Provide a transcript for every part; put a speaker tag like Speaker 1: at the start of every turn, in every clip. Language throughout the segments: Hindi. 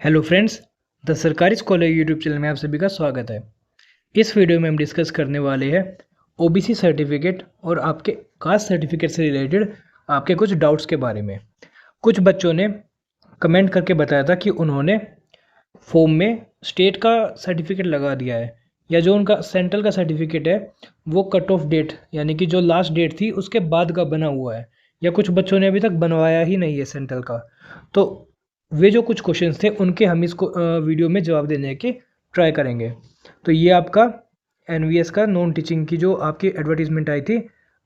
Speaker 1: हेलो फ्रेंड्स, द सरकारी स्कॉलर यूट्यूब चैनल में आप सभी का स्वागत है। इस वीडियो में हम डिस्कस करने वाले हैं ओबीसी सर्टिफिकेट और आपके कास्ट सर्टिफिकेट से रिलेटेड आपके कुछ डाउट्स के बारे में। कुछ बच्चों ने कमेंट करके बताया था कि उन्होंने फॉर्म में स्टेट का सर्टिफिकेट लगा दिया है या जो उनका सेंट्रल का सर्टिफिकेट है वो कट ऑफ डेट यानी कि जो लास्ट डेट थी उसके बाद का बना हुआ है, या कुछ बच्चों ने अभी तक बनवाया ही नहीं है सेंट्रल का। तो वे जो कुछ क्वेश्चंस थे उनके हम इसको वीडियो में जवाब देने के ट्राई करेंगे। तो ये आपका एनवीएस का नॉन टीचिंग की जो आपकी एडवर्टीजमेंट आई थी,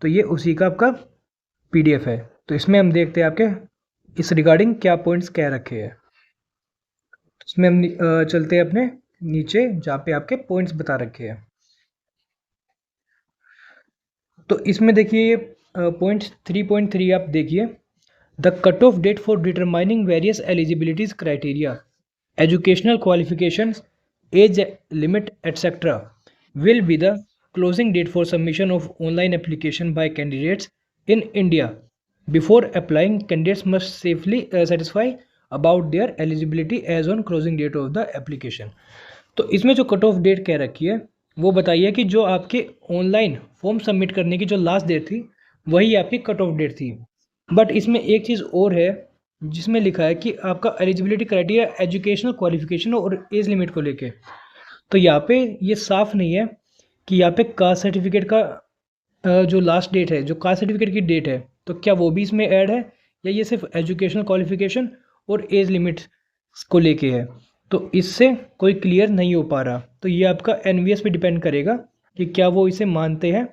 Speaker 1: तो ये उसी का आपका पीडीएफ है। तो इसमें हम देखते हैं आपके इस रिगार्डिंग क्या पॉइंट्स कह रखे हैं। इसमें हम चलते हैं अपने नीचे जहाँ पे आपके पॉइंट्स बता रखे हैं। तो इसमें देखिए पॉइंट 3.3 आप देखिए, the cut off date for determining various eligibilities criteria, educational qualifications, age limit etcetera will be the closing date for submission of online application by candidates in India. Before applying, candidates must safely satisfy about their eligibility as on closing date of the application. तो इसमें जो कट ऑफ डेट कह रखी है वो बताइए कि जो आपके ऑनलाइन फॉर्म सबमिट करने की जो लास्ट डेट थी वही आपकी कट ऑफ डेट थी। बट इसमें एक चीज़ और है जिसमें लिखा है कि आपका एलिजिबिलिटी क्राइटेरिया एजुकेशनल क्वालिफिकेशन और एज लिमिट को लेके। तो यहाँ पे ये साफ नहीं है कि यहाँ पे कास्ट सर्टिफिकेट का जो लास्ट डेट है, जो कास्ट सर्टिफिकेट की डेट है, तो क्या वो भी इसमें ऐड है या ये सिर्फ एजुकेशनल क्वालिफिकेशन और एज लिमिट को लेके है। तो इससे कोई क्लियर नहीं हो पा रहा। तो ये आपका एनवीएस पे डिपेंड करेगा कि क्या वो इसे मानते हैं,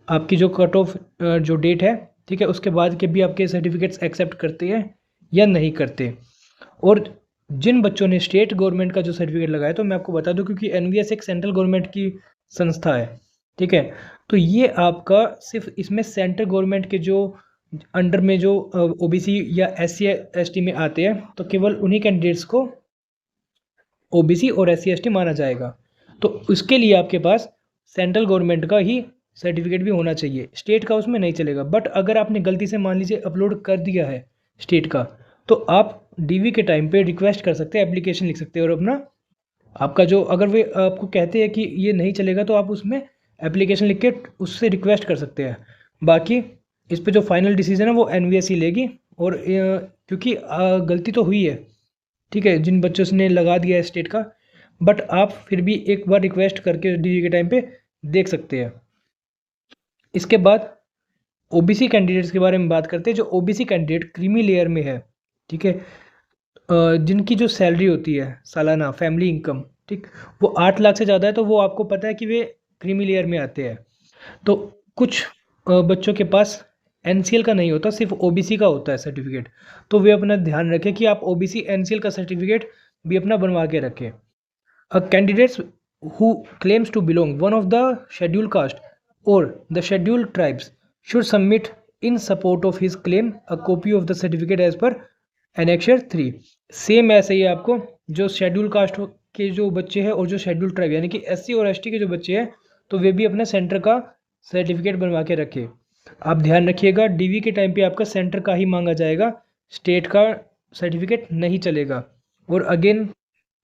Speaker 1: आपकी जो कट ऑफ जो डेट है, ठीक है, उसके बाद के भी आपके सर्टिफिकेट्स एक्सेप्ट करते हैं या नहीं करते। और जिन बच्चों ने स्टेट गवर्नमेंट का जो सर्टिफिकेट लगाया, तो मैं आपको बता दूं क्योंकि एनवीएस एक सेंट्रल गवर्नमेंट की संस्था है, ठीक है, तो ये आपका सिर्फ इसमें सेंट्रल गवर्नमेंट के जो अंडर में जो ओबीसी या एससी एसटी में आते हैं, तो केवल उन्हीं कैंडिडेट्स को ओबीसी और एससी एसटी माना जाएगा। तो उसके लिए आपके पास सेंट्रल गवर्नमेंट का ही सर्टिफिकेट भी होना चाहिए, स्टेट का उसमें नहीं चलेगा। बट अगर आपने गलती से मान लीजिए अपलोड कर दिया है स्टेट का, तो आप डीवी के टाइम पे रिक्वेस्ट कर सकते हैं, एप्लीकेशन लिख सकते हैं और अपना आपका जो, अगर वे आपको कहते हैं कि ये नहीं चलेगा तो आप उसमें एप्लीकेशन लिख के उससे रिक्वेस्ट कर सकते हैं। बाकी इस पे जो फाइनल डिसीजन है वो एनवीएस ही लेगी। और क्योंकि गलती तो हुई है, ठीक है, जिन बच्चों ने लगा दिया है स्टेट का, बट आप फिर भी एक बार रिक्वेस्ट करके डीवी के टाइम पे देख सकते हैं। इसके बाद ओबीसी कैंडिडेट्स के बारे में बात करते हैं। जो ओबीसी कैंडिडेट क्रीमी लेयर में है, ठीक है, जिनकी जो सैलरी होती है सालाना फैमिली इनकम, ठीक, वो 8 लाख से ज़्यादा है, तो वो आपको पता है कि वे क्रीमी लेयर में आते हैं। तो कुछ बच्चों के पास एनसीएल का नहीं होता, सिर्फ ओबीसी का होता है सर्टिफिकेट। तो वे अपना ध्यान रखें कि आप ओबीसी एनसीएल का सर्टिफिकेट भी अपना बनवा के रखें। Candidates who claims to belong one of the schedule caste or the schedule tribes should submit in support of his claim a copy of the certificate as per Annexure 3। Same ऐसे ही आपको जो शेड्यूल कास्ट के जो बच्चे हैं और जो शेड्यूल ट्राइब यानी कि एससी और एसटी के जो बच्चे हैं, तो वे भी अपने सेंटर का सर्टिफिकेट बनवा के रखें। आप ध्यान रखिएगा डीवी के टाइम पे आपका सेंटर का ही मांगा जाएगा, स्टेट का सर्टिफिकेट नहीं चलेगा। और अगेन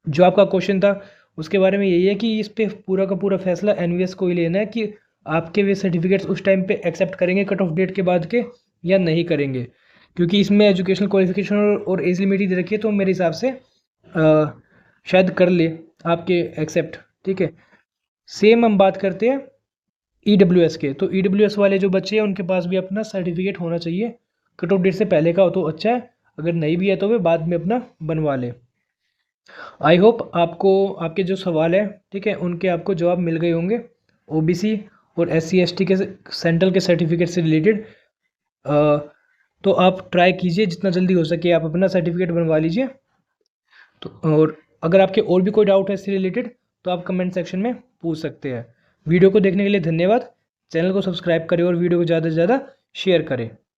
Speaker 1: जो आपका क्वेश्चन था उसके बारे में यही है कि इस पे पूरा का पूरा फैसला एनवीएस को ही लेना है कि आपके वे सर्टिफिकेट्स उस टाइम पे एक्सेप्ट करेंगे कट ऑफ डेट के बाद के या नहीं करेंगे। क्योंकि इसमें एजुकेशनल क्वालिफिकेशन और एज लिमिट ही दे रखी है, तो मेरे हिसाब से शायद कर ले आपके एक्सेप्ट, ठीक है। सेम हम बात करते हैं ईडब्ल्यूएस के। तो ईडब्ल्यूएस वाले जो बच्चे हैं उनके पास भी अपना सर्टिफिकेट होना चाहिए, कट ऑफ डेट से पहले का हो तो अच्छा है, अगर नहीं भी है तो वे बाद में अपना बनवा ले। आई होप आपको आपके जो सवाल है, ठीक है, उनके आपको जवाब मिल गए होंगे ओबीसी और एससी एसटी के सेंट्रल के सर्टिफिकेट से रिलेटेड। तो आप ट्राई कीजिए जितना जल्दी हो सके आप अपना सर्टिफिकेट बनवा लीजिए। तो और अगर आपके और भी कोई डाउट है इससे रिलेटेड तो आप कमेंट सेक्शन में पूछ सकते हैं। वीडियो को देखने के लिए धन्यवाद। चैनल को सब्सक्राइब करें और वीडियो को ज़्यादा से ज़्यादा शेयर करें।